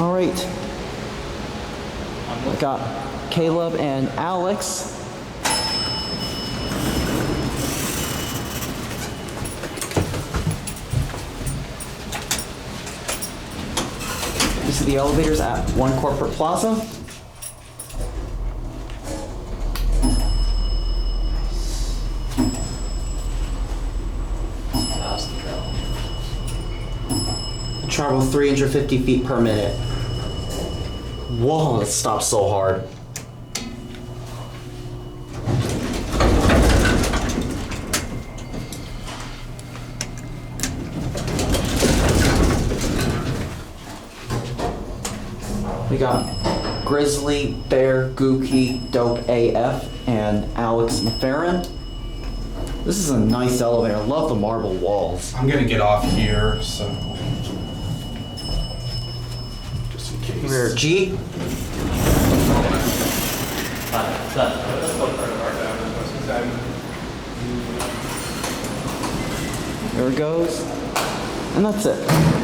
All right. I got Caleb and Alex. This is the elevators at One Corporate Plaza. Travel 350 feet per minute. Whoa, it stops so hard. We got Grizzly Bear GucciPowerGrizzlyBearDopeAF and Alex McFerren. This is a nice elevator. I love the marble walls. I'm gonna get off here, so just in case. We're G. There it goes. And that's it.